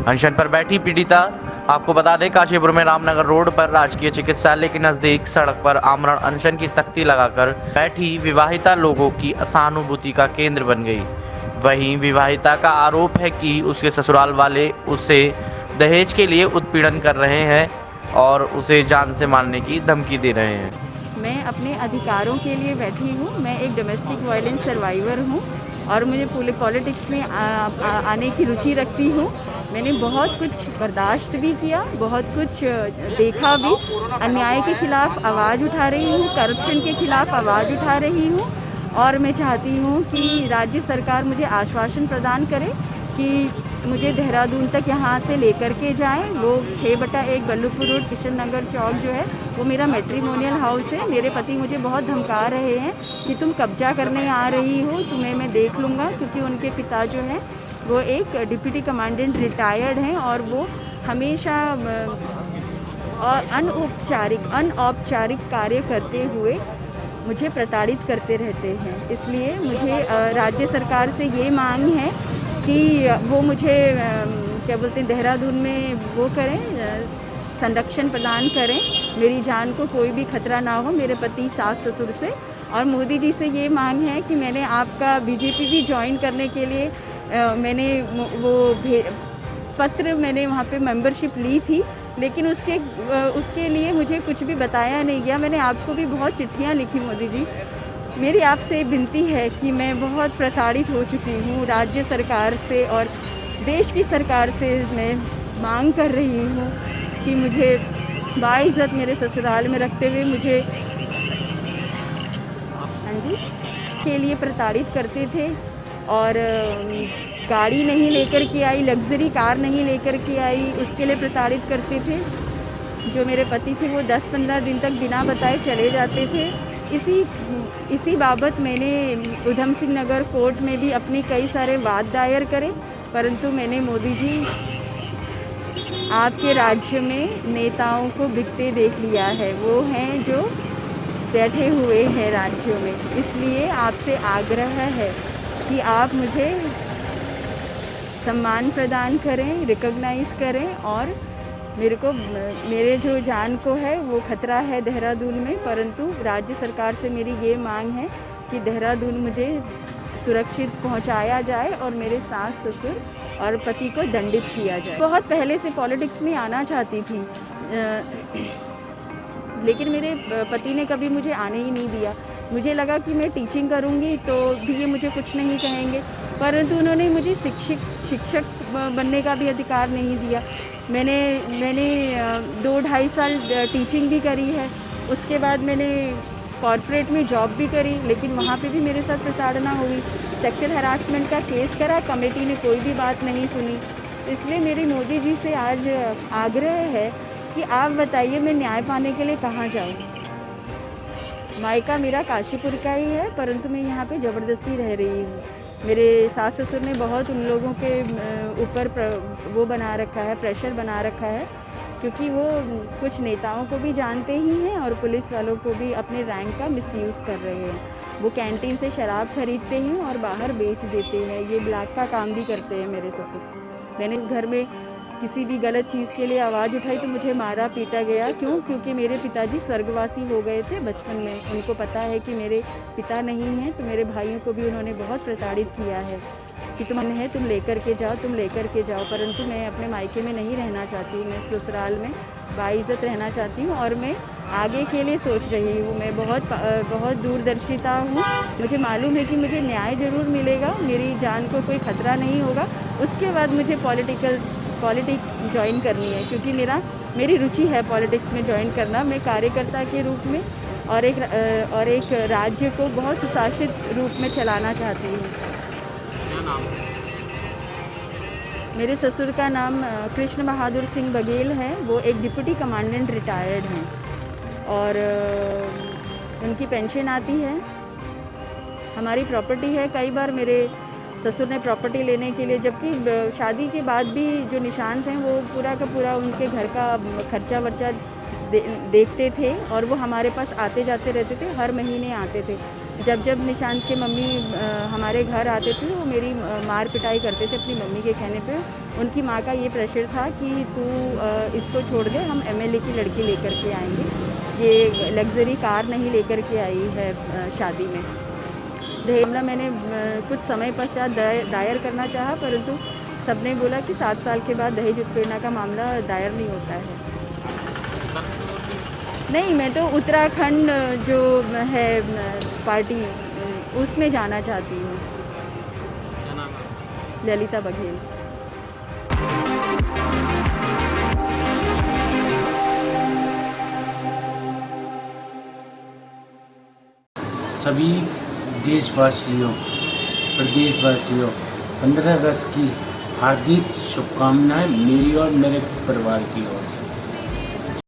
अनशन पर बैठी पीड़िता, आपको बता दें काशीपुर में रामनगर रोड पर राजकीय चिकित्सालय के नजदीक सड़क पर आमरण अनशन की तख्ती लगाकर बैठी विवाहिता लोगों की असहानुभूति का केंद्र बन गई। वहीं विवाहिता का आरोप है कि उसके ससुराल वाले उसे दहेज के लिए उत्पीड़न कर रहे हैं और उसे जान से मारने की धमकी दे रहे हैं। मैं अपने अधिकारों के लिए बैठी हूँ। मैं एक डोमेस्टिक वायलेंस सर्वाइवर हूँ और मुझे पॉलिटिक्स में आने की रुचि रखती हूँ। मैंने बहुत कुछ बर्दाश्त भी किया, बहुत कुछ देखा भी। अन्याय के खिलाफ आवाज़ उठा रही हूँ, करप्शन के खिलाफ आवाज़ उठा रही हूँ और मैं चाहती हूँ कि राज्य सरकार मुझे आश्वासन प्रदान करे कि मुझे देहरादून तक यहाँ से लेकर के जाएं। वो 6/1 बल्लभपुर रोड किशन नगर चौक जो है वो मेरा मैट्रिमोनियल हाउस है। मेरे पति मुझे बहुत धमका रहे हैं कि तुम कब्जा करने आ रही हो, तुम्हें मैं देख लूँगा, क्योंकि उनके पिता जो हैं वो एक डिप्टी कमांडेंट रिटायर्ड हैं और वो हमेशा अनौपचारिक कार्य करते हुए मुझे प्रताड़ित करते रहते हैं। इसलिए मुझे राज्य सरकार से ये मांग है कि वो मुझे क्या बोलते हैं देहरादून में वो करें, संरक्षण प्रदान करें, मेरी जान को कोई भी खतरा ना हो मेरे पति सास ससुर से। और मोदी जी से ये मांग है कि मैंने आपका बीजेपी भी ज्वाइन करने के लिए मैंने पत्र मैंने वहाँ पे मेंबरशिप ली थी, लेकिन उसके लिए मुझे कुछ भी बताया नहीं गया। मैंने आपको भी बहुत चिट्ठियाँ लिखी मोदी जी। मेरी आपसे विनती है कि मैं बहुत प्रताड़ित हो चुकी हूँ राज्य सरकार से और देश की सरकार से। मैं मांग कर रही हूँ कि मुझे बाइज़्ज़त मेरे ससुराल में रखते हुए मुझे हाँ जी के लिए प्रताड़ित करते थे और गाड़ी नहीं लेकर के आई, लग्ज़री कार नहीं लेकर के आई, उसके लिए प्रताड़ित करते थे। जो मेरे पति थे वो 10-15 दिन तक बिना बताए चले जाते थे। इसी बाबत मैंने उधम सिंह नगर कोर्ट में भी अपने कई सारे वाद दायर करे, परंतु मैंने मोदी जी आपके राज्य में नेताओं को बिकते देख लिया है। वो हैं जो बैठे हुए हैं राज्यों में। इसलिए आपसे आग्रह है कि आप मुझे सम्मान प्रदान करें, रिकॉग्नाइज़ करें और मेरे जो जान को है वो खतरा है देहरादून में, परंतु राज्य सरकार से मेरी ये मांग है कि देहरादून मुझे सुरक्षित पहुंचाया जाए और मेरे सास ससुर और पति को दंडित किया जाए। बहुत पहले से पॉलिटिक्स में आना चाहती थी, लेकिन मेरे पति ने कभी मुझे आने ही नहीं दिया। मुझे लगा कि मैं टीचिंग करूंगी तो भी ये मुझे कुछ नहीं कहेंगे, परंतु उन्होंने मुझे शिक्षक बनने का भी अधिकार नहीं दिया। मैंने 2-2.5 साल टीचिंग भी करी है, उसके बाद मैंने कॉर्पोरेट में जॉब भी करी, लेकिन वहाँ पे भी मेरे साथ प्रताड़ना हुई। सेक्सुअल हरासमेंट का केस करा, कमेटी ने कोई भी बात नहीं सुनी। इसलिए मेरी मोदी जी से आज आग्रह है कि आप बताइए मैं न्याय पाने के लिए कहाँ जाऊँ। मायका मेरा काशीपुर का ही है, परंतु मैं यहाँ पे ज़बरदस्ती रह रही हूँ। मेरे सास ससुर ने बहुत उन लोगों के ऊपर वो बना रखा है, प्रेशर बना रखा है, क्योंकि वो कुछ नेताओं को भी जानते ही हैं और पुलिस वालों को भी अपने रैंक का मिसयूज़ कर रहे हैं। वो कैंटीन से शराब खरीदते हैं और बाहर बेच देते हैं। ये ब्लैक का काम भी करते हैं मेरे ससुर। मैंने घर में किसी भी गलत चीज़ के लिए आवाज़ उठाई तो मुझे मारा पीटा गया। क्यों? क्योंकि मेरे पिताजी स्वर्गवासी हो गए थे बचपन में। उनको पता है कि मेरे पिता नहीं हैं, तो मेरे भाइयों को भी उन्होंने बहुत प्रताड़ित किया है कि तुम लेकर के जाओ। परंतु मैं अपने मायके में नहीं रहना चाहती हूँ, मैं ससुराल में बाइज़्ज़त रहना चाहती हूँ और मैं आगे के लिए सोच रही हूँ। मैं बहुत दूरदर्शिता हूँ। मुझे मालूम है कि मुझे न्याय ज़रूर मिलेगा, मेरी जान को कोई ख़तरा नहीं होगा। उसके बाद मुझे पॉलिटिक्स ज्वाइन करनी है, क्योंकि मेरी रुचि है पॉलिटिक्स में ज्वाइन करना। मैं कार्यकर्ता के रूप में और एक राज्य को बहुत सुशासित रूप में चलाना चाहती हूँ। क्या नाम है? मेरे ससुर का नाम कृष्ण बहादुर सिंह बघेल है। वो एक डिप्टी कमांडेंट रिटायर्ड हैं और उनकी पेंशन आती है। हमारी प्रॉपर्टी है। कई बार मेरे ससुर ने प्रॉपर्टी लेने के लिए, जबकि शादी के बाद भी जो निशांत हैं वो पूरा का पूरा उनके घर का खर्चा वर्चा देखते थे और वो हमारे पास आते जाते रहते थे, हर महीने आते थे। जब जब निशांत के मम्मी हमारे घर आते थे वो मेरी मार पिटाई करते थे अपनी मम्मी के कहने पे। उनकी माँ का ये प्रेशर था कि तू इसको छोड़ दे, हम एमएलए की लड़की लेकर के आएंगे। ये लग्जरी कार नहीं लेकर के आई है शादी में। दहेज मामला मैंने कुछ समय पश्चात दायर करना चाहा, परंतु सबने बोला कि 7 साल के बाद दहेज उत्पीड़न का मामला दायर नहीं होता है। नहीं, मैं तो उत्तराखंड जो है पार्टी उसमें जाना चाहती हूँ। क्या नाम है? ललिता बघेल। सभी देशवासियों, प्रदेशवासियों 15 अगस्त की हार्दिक शुभकामनाएं मेरी और मेरे परिवार की ओर से।